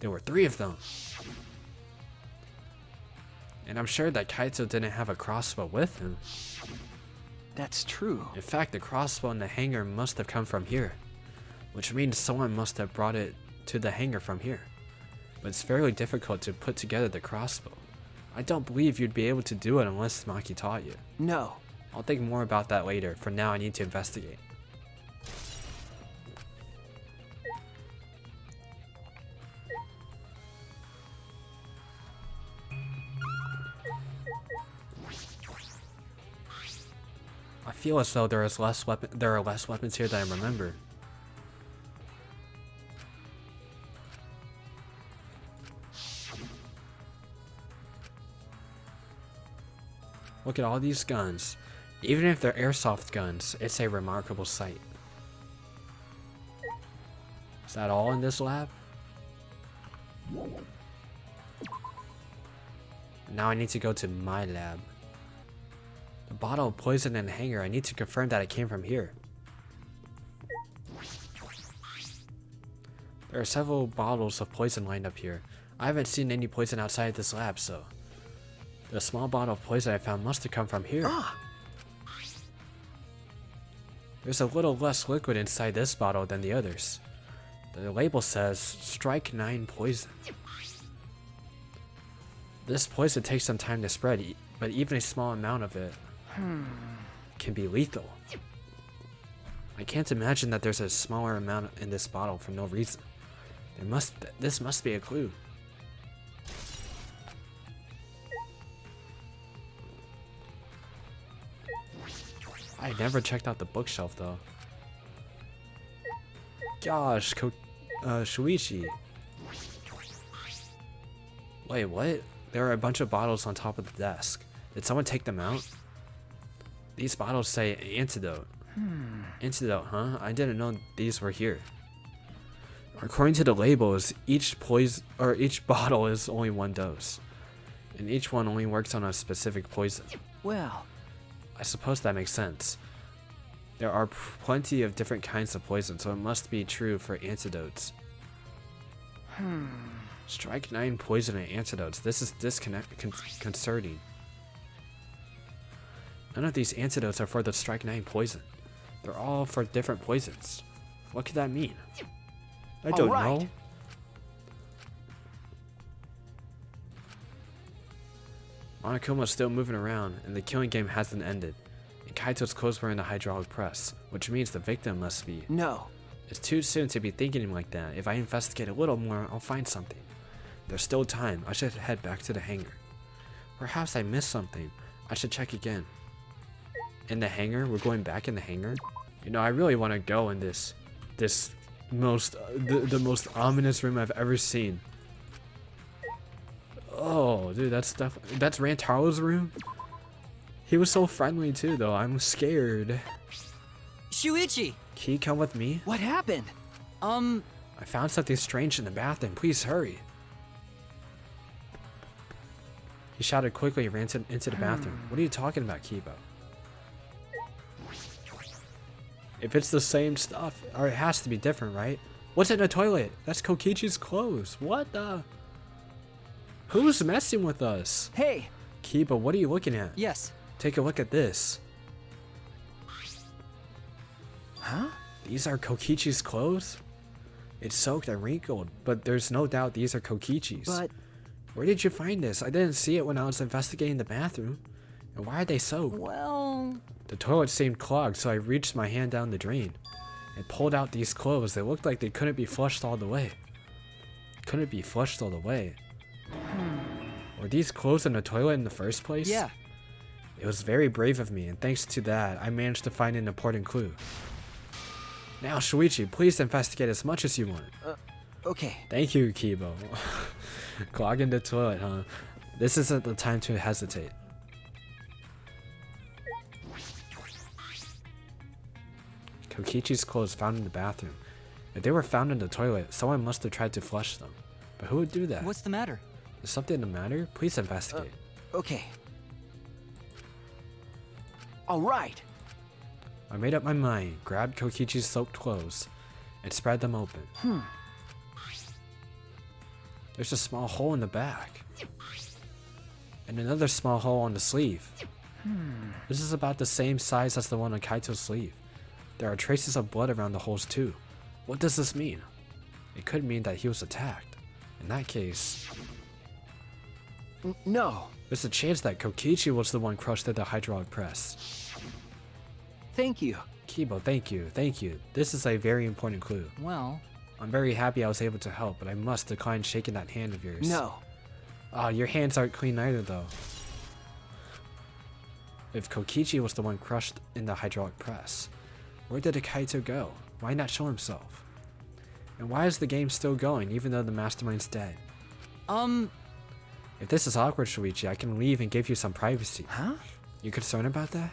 there were 3 of them. And I'm sure that Kaito didn't have a crossbow with him. That's true. In fact, the crossbow in the hangar must have come from here, which means someone must have brought it to the hangar from here. But it's fairly difficult to put together the crossbow. I don't believe you'd be able to do it unless Maki taught you. No. I'll think more about that later. For now, I need to investigate. I feel as though there are less weapons here than I remember. Look at all these guns. Even if they're airsoft guns, it's a remarkable sight. Is that all in this lab? Now I need to go to my lab. The bottle of poison in the hangar, I need to confirm that it came from here. There are several bottles of poison lined up here. I haven't seen any poison outside this lab, so the small bottle of poison I found must have come from here. There's a little less liquid inside this bottle than the others. The label says Strike 9 poison. This poison takes some time to spread, but even a small amount of it can be lethal. I can't imagine that there's a smaller amount in this bottle for no reason. This must be a clue. I never checked out the bookshelf though. Gosh, Shuichi. Wait, what? There are a bunch of bottles on top of the desk. Did someone take them out? These bottles say antidote. Antidote, huh? I didn't know these were here. According to the labels, each bottle is only 1 dose, and each one only works on a specific poison. Well, I suppose that makes sense. There are plenty of different kinds of poison, so it must be true for antidotes. Strike 9 poison and antidotes. This is disconcerting. None of these antidotes are for the Strike 9 poison. They're all for different poisons. What could that mean? I don't know. Monokuma's still moving around, and the killing game hasn't ended. And Kaito's clothes were in the hydraulic press, which means the victim must be. no. It's too soon to be thinking like that. If I investigate a little more, I'll find something. There's still time. I should head back to the hangar. Perhaps I missed something. I should check again. In the hangar? We're going back in the hangar? You know, I really want to go in the most ominous room I've ever seen. Oh, dude, that's Rantaro's room? He was so friendly too, though. I'm scared. Shuichi! Can you come with me? What happened? I found something strange in the bathroom. Please hurry. He shouted quickly and ran into the bathroom. What are you talking about, Kiba? If it's the same stuff, or it has to be different, right? What's in the toilet? That's Kokichi's clothes. What the? Who's messing with us? Hey! Kiba, what are you looking at? Yes. Take a look at this. Huh? These are Kokichi's clothes? It's soaked and wrinkled, but there's no doubt these are Kokichi's. But Where did you find this? I didn't see it when I was investigating the bathroom. And why are they soaked? well, The toilet seemed clogged, so I reached my hand down the drain and pulled out these clothes. They looked like they couldn't be flushed all the way. Couldn't be flushed all the way. Were these clothes in the toilet in the first place? Yeah. It was very brave of me, and thanks to that, I managed to find an important clue. Now, Shuichi, please investigate as much as you want. okay. Thank you, Kibo. Clogging the toilet, huh? This isn't the time to hesitate. Kokichi's clothes found in the bathroom. If they were found in the toilet, someone must have tried to flush them. But who would do that? What's the matter? Is something the matter? Please investigate. Okay. All right. I made up my mind, grabbed Kokichi's soaked clothes, and spread them open. There's a small hole in the back. And another small hole on the sleeve. This is about the same size as the one on Kaito's sleeve. There are traces of blood around the holes too. What does this mean? It could mean that he was attacked. In that case, No. there's a chance that Kokichi was the one crushed at the hydraulic press. Thank you. Kibo, thank you, thank you. This is a very important clue. Well, I'm very happy I was able to help, but I must decline shaking that hand of yours. No. Ah, your hands aren't clean either though. If Kokichi was the one crushed in the hydraulic press, where did Kaito go? Why not show himself? And why is the game still going even though the mastermind's dead? If this is awkward, Shuichi, I can leave and give you some privacy. Huh? You concerned about that?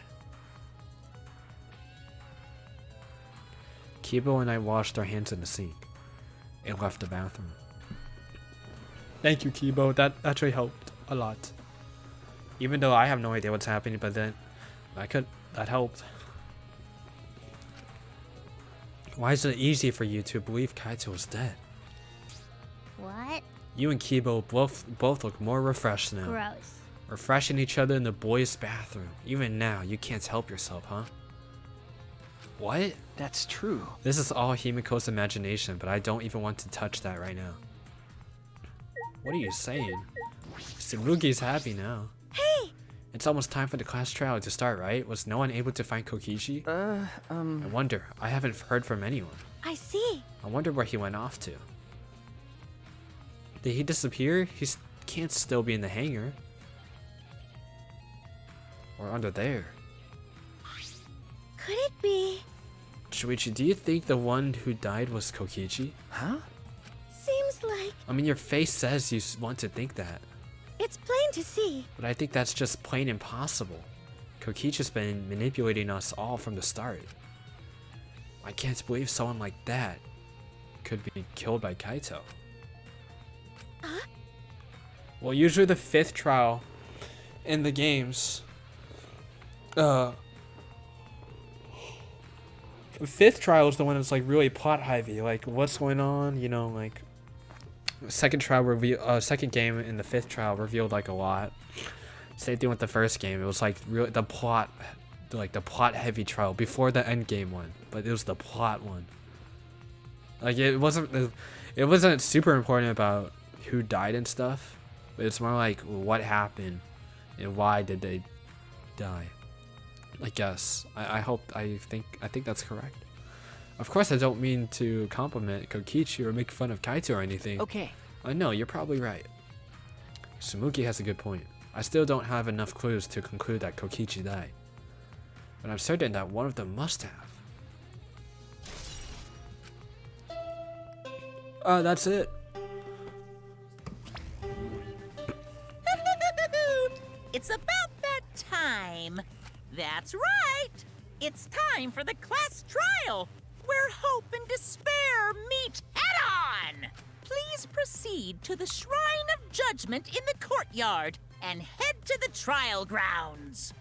Kibo and I washed our hands in the sink and left the bathroom. Thank you, Kibo. That actually helped a lot. Even though I have no idea what's happening, but then that helped. Why is it easy for you to believe Kaito is dead? What? You and Kibo both look more refreshed now. Gross. Refreshing each other in the boys' bathroom. Even now, you can't help yourself, huh? What? That's true. This is all Himiko's imagination, but I don't even want to touch that right now. What are you saying? Tsurugi's happy now. Hey! It's almost time for the class trial to start, right? Was no one able to find Kokichi? I wonder. I haven't heard from anyone. I see. I wonder where he went off to. Did he disappear? He can't still be in the hangar. Or under there. Could it be? Shuichi, do you think the one who died was Kokichi? Huh? Seems like I mean, your face says you want to think that. it's plain to see. But I think that's just plain impossible. Kokichi's been manipulating us all from the start. I can't believe someone like that could be killed by Kaito. Well, usually the 5th trial in the games, the 5th trial is the one that's like really plot heavy, like what's going on, you know, like second game in the 5th trial revealed like a lot. Same thing with the first game. It was like really the plot heavy trial before the end game one, but it was the plot one. Like it wasn't super important about who died and stuff, but it's more like what happened and why did they die. I guess. I think that's correct. Of course, I don't mean to compliment Kokichi or make fun of Kaito or anything. Okay. I know, you're probably right. Sumuki has a good point. I still don't have enough clues to conclude that Kokichi died. But I'm certain that one of them must have. That's it. It's about that time. That's right. It's time for the class trial, where hope and despair meet head-on. Please proceed to the Shrine of Judgment in the courtyard and head to the trial grounds.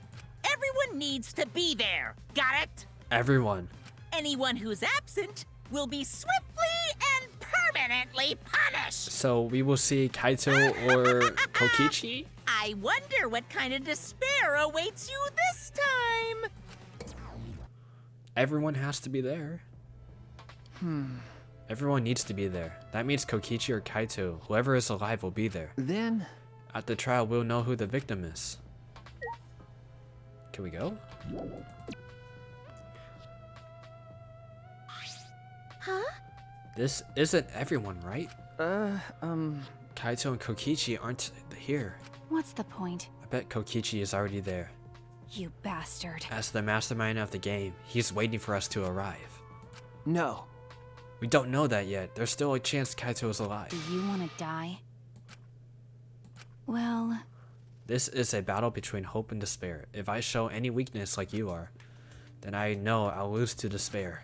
Everyone needs to be there. Got it? Everyone. Anyone who's absent will be swiftly and permanently punished. So we will see Kaito or Kokichi? I wonder what kind of despair awaits you this time. Everyone has to be there. Everyone needs to be there. That means Kokichi or Kaito, whoever is alive, will be there. Then... At the trial, we'll know who the victim is. Can we go? Huh? This isn't everyone, right? Kaito and Kokichi aren't here. What's the point? I bet Kokichi is already there. You bastard. As the mastermind of the game, he's waiting for us to arrive. No. We don't know that yet. There's still a chance Kaito is alive. Do you want to die? Well, This is a battle between hope and despair. If I show any weakness like you are, then I know I'll lose to despair.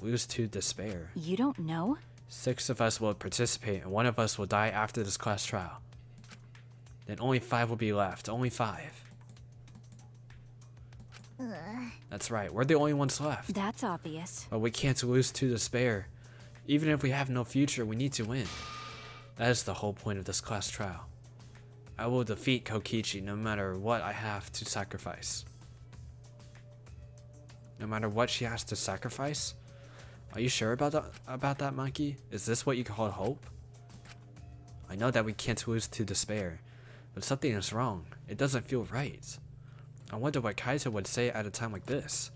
lose to despair. You don't know? 6 of us will participate and 1 of us will die after this class trial. Then only 5 will be left. Only 5. That's right, we're the only ones left. That's obvious. But we can't lose to despair. Even if we have no future, we need to win. That is the whole point of this class trial. I will defeat Kokichi no matter what I have to sacrifice. No matter what she has to sacrifice? Are you sure about that, monkey? Is this what you call hope? I know that we can't lose to despair, but something is wrong. It doesn't feel right. I wonder what Kaito would say at a time like this.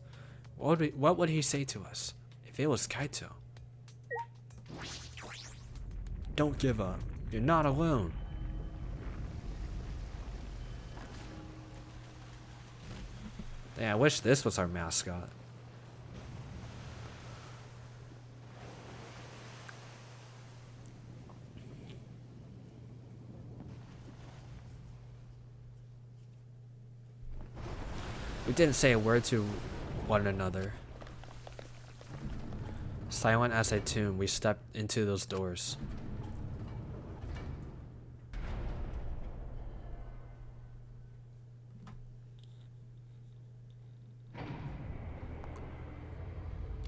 What would he say to us if it was Kaito? Don't give up. You're not alone. Yeah, I wish this was our mascot. We didn't say a word to one another. Silent as a tomb, we stepped into those doors.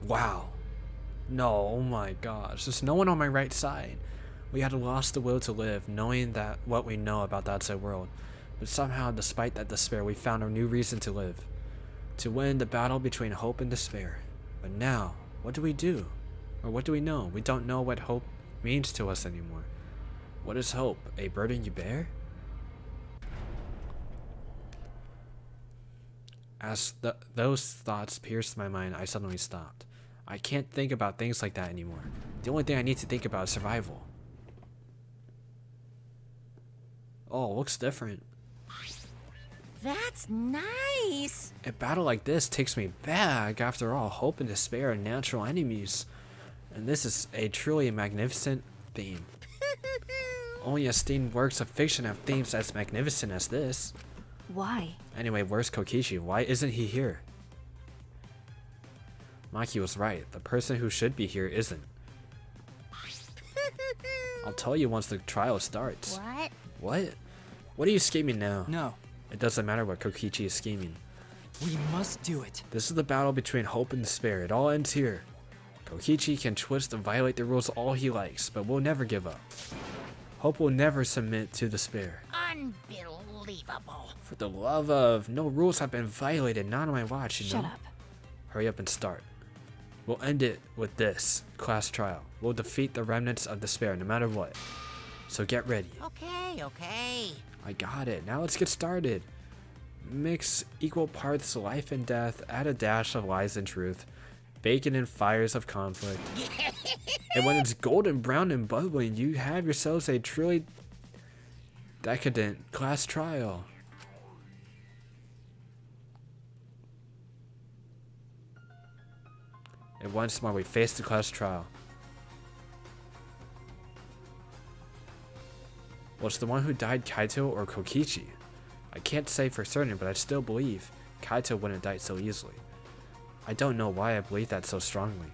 Wow. No, oh my gosh. There's no one on my right side. We had lost the will to live, knowing that what we know about the outside world. But somehow, despite that despair, we found a new reason to live. To win the battle between hope and despair. But now, what do we do? Or what do we know? We don't know what hope means to us anymore. What is hope? A burden you bear? As those thoughts pierced my mind, I suddenly stopped. I can't think about things like that anymore. The only thing I need to think about is survival. Oh, looks different. That's nice. A battle like this takes me back. After all, hope and despair are natural enemies. And this is a truly magnificent theme. Only esteemed works of fiction have themes as magnificent as this. Why? Anyway, where's Kokichi? Why isn't he here? Maki was right. The person who should be here isn't. I'll tell you once the trial starts. What? What? What are you scheming now? No, It doesn't matter what Kokichi is scheming. we must do it. This is the battle between hope and despair. It all ends here. Kokichi can twist and violate the rules all he likes, but we'll never give up. Hope will never submit to despair. Unbelievable. For the love of, no rules have been violated, not on my watch, you know? Shut up. Hurry up and start. We'll end it with this class trial. We'll defeat the remnants of despair no matter what. So get ready. Okay. I got it. Now let's get started. Mix equal parts life and death, add a dash of lies and truth, bake it in fires of conflict. And when it's golden brown and bubbling, you have yourselves a truly decadent class trial. And once more, we face the class trial. Was the one who died Kaito or Kokichi? I can't say for certain, but I still believe Kaito wouldn't die so easily. I don't know why I believe that so strongly.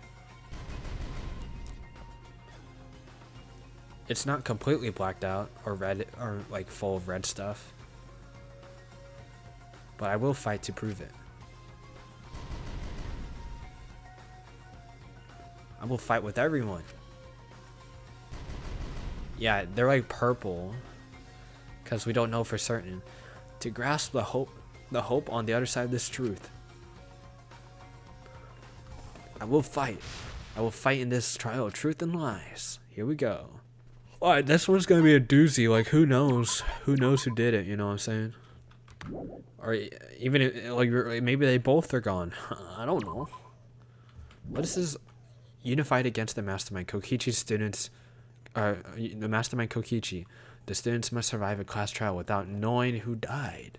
It's not completely blacked out or red or like full of red stuff, but I will fight to prove it. I will fight with everyone. Yeah, they're like purple because we don't know for certain. To grasp the hope on the other side of this truth. I will fight. I will fight in this trial of truth and lies. Here we go. Alright, this one's gonna be a doozy. Like, who knows? Who knows who did it? You know what I'm saying? Or even like maybe they both are gone. I don't know. What is this? Unified against the mastermind. Kokichi's students, the mastermind Kokichi. The students must survive a class trial without knowing who died.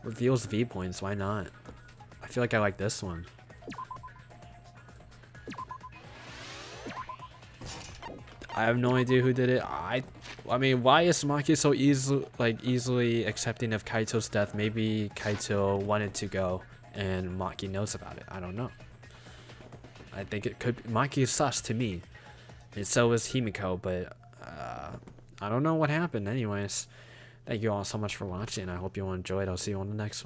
Reveals V points. Why not? I feel like I like this one. I have no idea who did it. I mean, why is Maki so easily accepting of Kaito's death? Maybe Kaito wanted to go and Maki knows about it. I don't know. I think it could. Maki is sus to me, and so is Himiko. But I don't know what happened. Anyways, thank you all so much for watching. I hope you all enjoyed. I'll see you on the next one.